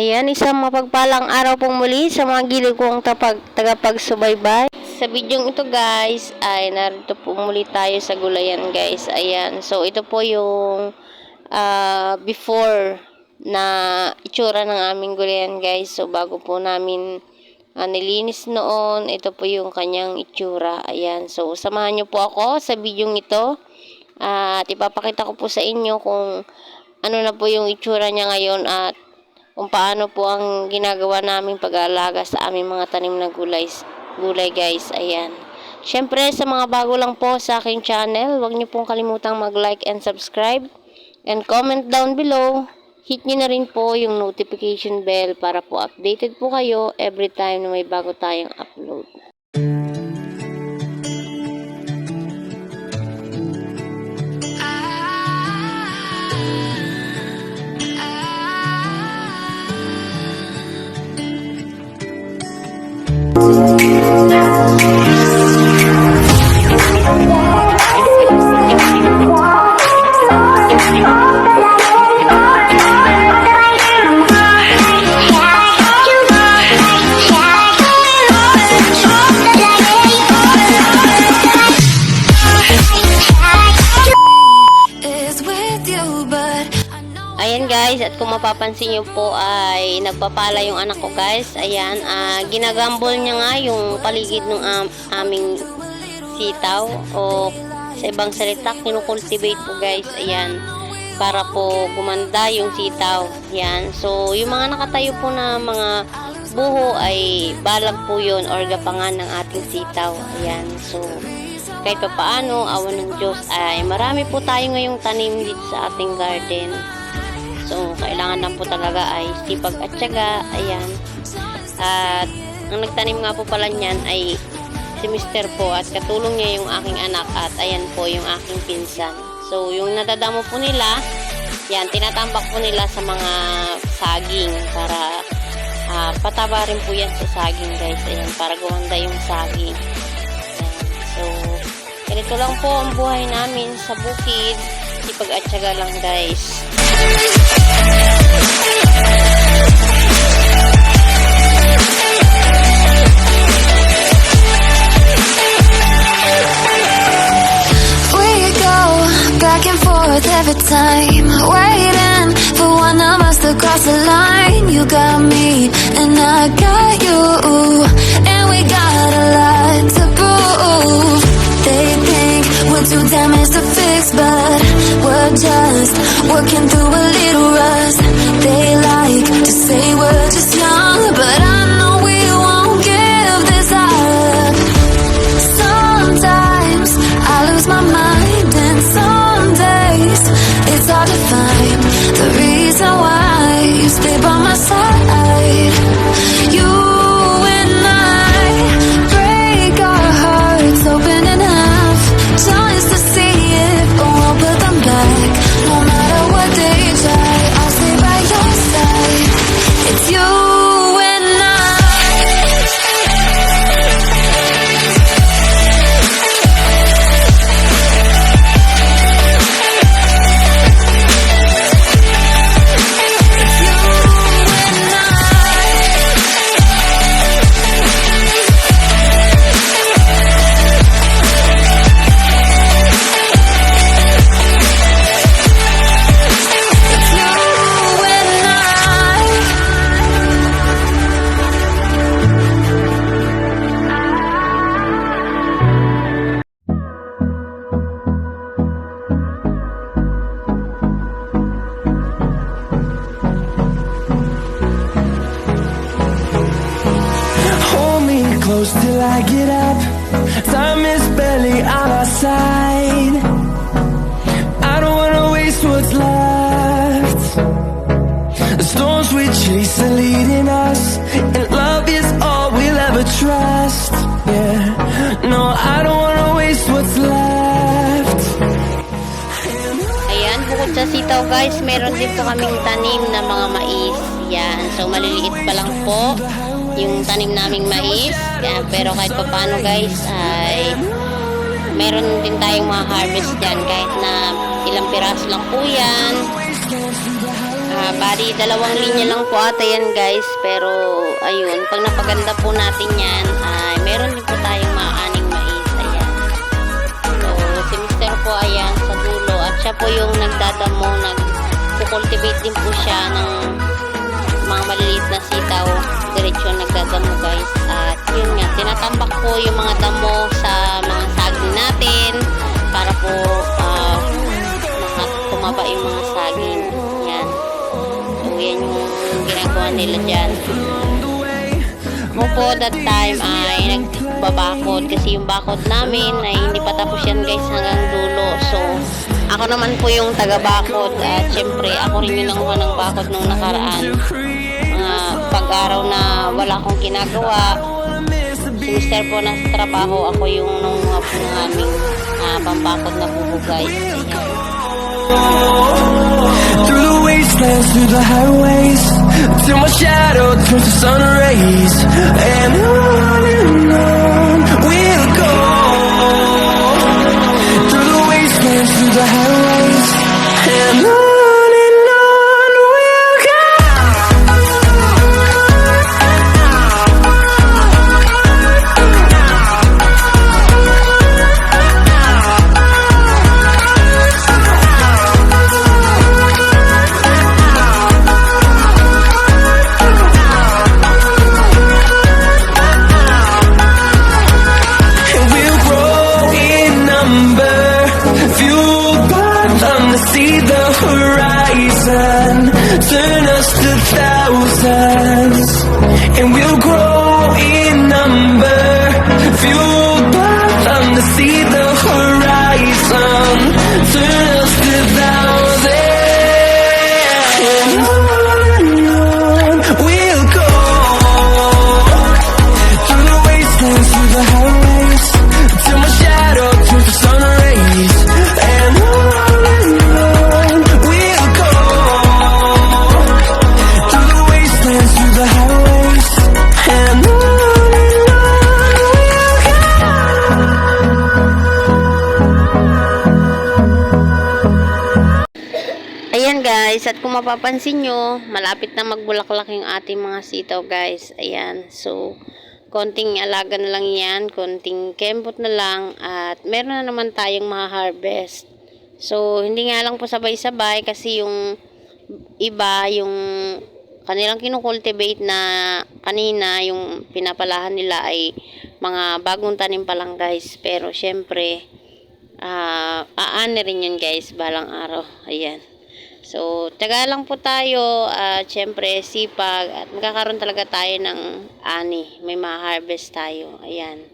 Ayan, isang mapagpalang araw pong muli sa mga giliw kong tagapagsubaybay. Sa bidyong ito guys, ay narito po muli tayo sa gulayan guys. Ayan, so ito po yung before na itsura ng aming gulayan guys. So bago po namin nilinis noon, ito po yung kanyang itsura. Ayan, so samahan nyo po ako sa bidyong ito. At ipapakita ko po sa inyo kung ano na po yung itsura niya ngayon at kung paano po ang ginagawa naming pag-aalaga sa aming mga tanim na gulay guys. Ayan. Syempre sa mga bago lang po sa aking channel, huwag niyo pong kalimutang mag-like and subscribe and comment down below. Hit niyo na rin po yung notification bell para po updated po kayo every time na may bago tayong upload. Ayan guys, at kung mapapansin nyo po ay nagpapala yung anak ko guys. Ayan, ginagambol niya nga yung paligid ng aming sitaw o sa ibang salita, kinukultivate po guys. Ayan, para po gumanda yung sitaw. Ayan, so yung mga nakatayo po na mga buho ay balag po yun or gapangan ng ating sitaw. Ayan, so kahit pa paano, awan ng Diyos ay marami po tayo ngayong tanim dito sa ating garden. So, kailangan lang po talaga ay sipag at tiyaga. Ayan. At, ang nagtanim nga po pala niyan ay si Mr. po at katulong niya yung aking anak at ayan po yung aking pinsan. So, yung nadadamo po nila, yan, tinatambak po nila sa mga saging para pataba rin po yan sa saging guys. Ayan, para gumanda yung saging. Ayan. So, ganito lang po ang buhay namin sa bukid. Sipag at tiyaga lang guys. Back and forth every time, waiting for one of us to cross the line. You got me and I got you, and we got a lot to prove. They think we're too damaged to fix, but we're just working through a little rust. They like to say we're just young, but I know we won't give this up. Sometimes I lose my mind and some days it's hard to find the reason why you stay by my side. You and I break our hearts open in half just to see if we'll put them back. No matter what they try, I'll stay by your side. It's you and close till I get up. Time is barely on our side. I don't wanna waste what's left. The storms we chase are leading us, and love is all we'll ever trust. Yeah, no, I don't wanna waste what's left. Ayan, bukod sa sitaw guys, meron din po kaming tanim na mga mais. Yan, so maliliit pa lang po yung tanim naming mais. Yan, pero kahit pa paano guys ay meron din tayong mga harvest dyan kahit na ilang piraso lang po yan. Bali, 2 linya lang po ata yan guys. Pero, ayun, pag napaganda po natin yan, ay meron din po tayong maaning mais. Ayan. So, si Mr. po, ayan, sa dulo. At siya po yung nagdadamo, nag-cultivate din po siya ng mga maliliit na sitaw. Diretso nagdadamo guys. At yun nga, tinatambak po yung mga damo sa mga saging natin para po tumaba yung mga saging. Yan. So, yan yung ginagawa nila dyan. Ako po that time ay nagbabakod kasi yung bakod namin ay hindi pa tapos yan guys hanggang dulo. So, ako naman po yung taga-bakod at syempre ako rin yung nanguha ng bakod nung nakaraan. Mga pag-araw na wala akong ginagawa. Si Mr. po nasa trabaho, ako yung nanguha po ng aming pambakod na bubo guys. Ayan. Through the wastelands, through the highways, till my shadow turns to sun rays, and on we'll go. Through the wastelands, through the highways, and on we'll go. Turn us to thousands, and we'll grow in number, fueled by them to see the horizon. Turn us to thousands, and on we'll go. Through the wastelands, through the highways, till my shadow turns to sun rays, and on we'll go. Through the highways, and on we'll go. Ayan guys, at kung mapapansin nyo, malapit na magbulaklak yung ating mga sitaw guys. Ayan, so konting alaga na lang yan, konting kembot na lang, at meron na naman tayong ma-harvest. So, hindi nga lang po sabay-sabay kasi yung iba, yung kanilang kinukultivate na kanina, yung pinapalahan nila ay mga bagong tanim pa lang guys. Pero syempre, aani rin yun guys, balang araw. Ayan. So, taga lang po tayo at syempre sipag at magkakaroon talaga tayo ng ani. May ma-harvest tayo. Ayan.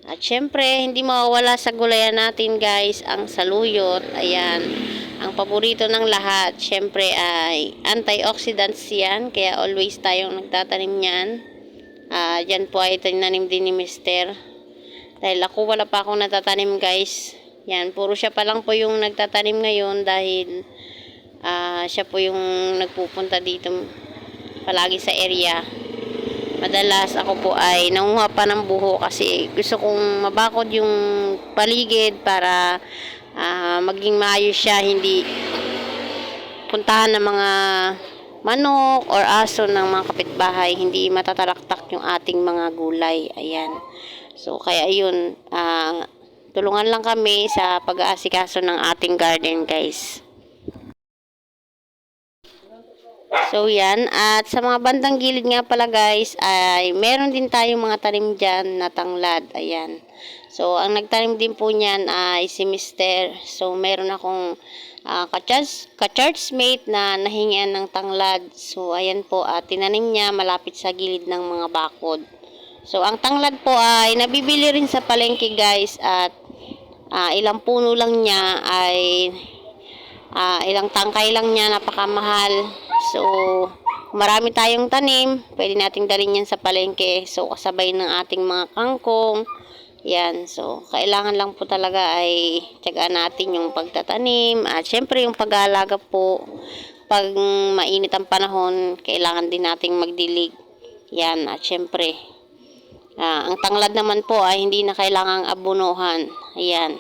At syempre, hindi mawawala sa gulayan natin guys ang saluyot. Ayan. Ang paborito ng lahat, syempre ay antioxidants yan. Kaya always tayong nagtatanim yan. Yan po ay tinanim din ni Mr. Dahil ako wala pa akong natatanim guys. Yan, puro siya pa lang po yung nagtatanim ngayon dahil siya po yung nagpupunta dito palagi sa area. Madalas ako po ay nanguha pa ng buho kasi gusto kong mabakod yung paligid para maging maayos siya, hindi puntahan ng mga manok or aso ng mga kapitbahay, hindi matatalaktak yung ating mga gulay. Ayan. So, kaya yun, tulungan lang kami sa pag-aasikaso ng ating garden guys. So, yan. At sa mga bandang gilid nga pala guys, ay meron din tayong mga tanim dyan na tanglad. Ayan. So, ang nagtanim din po niyan ay si Mr. So, meron akong ka-charge mate na nahingian ng tanglad. So, ayan po, tinanim niya malapit sa gilid ng mga bakod. So, ang tanglad po ay nabibili rin sa palengke guys at ilang puno lang niya ay ilang tangkay lang niya, napakamahal. So, marami tayong tanim, pwede nating dalhin yan sa palengke. So, kasabay ng ating mga kangkong. Yan, so, kailangan lang po talaga ay tiyagaan natin yung pagtatanim. At syempre yung pag-aalaga po, pag mainit ang panahon, kailangan din nating magdilig. Yan, at syempre, ang tanglad naman po ay hindi na kailangang abunuhan. Ayan.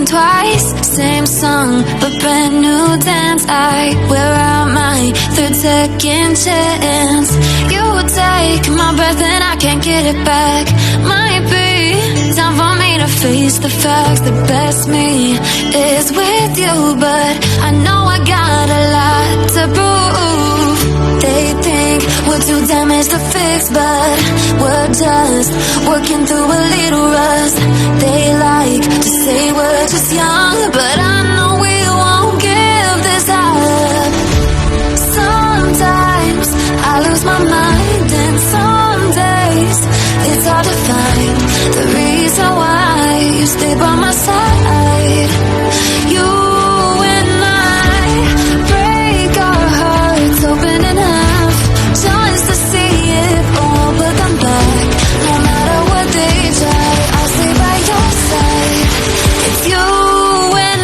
think twice. Same song, but brand new dance. I wear out my third second chance. You take my breath and I can't get it back. Might be time for me to face the facts. The best me is with you, but I know I got a lot to prove. They think we're too damaged to fix, but we're just working through a little rust. They like to say we're just young, but I know we won't give this up. Sometimes I lose my mind, and some days it's hard to find the reason why you stay by my side. You and I break our hearts open in half, just to see it all, but I'm back. No matter what they try, I'll stay by your side. It's you and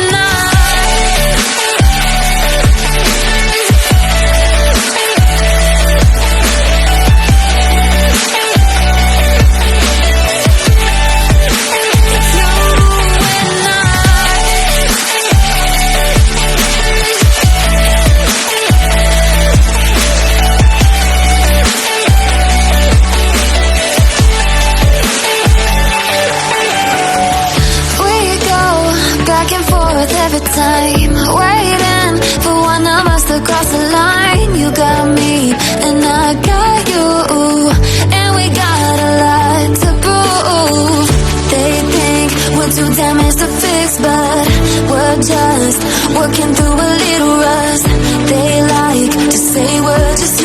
every time, waiting for one of us to cross the line. You got me and I got you, and we got a lot to prove. They think we're too damaged to fix, but we're just working through a little rust. They like to say we're just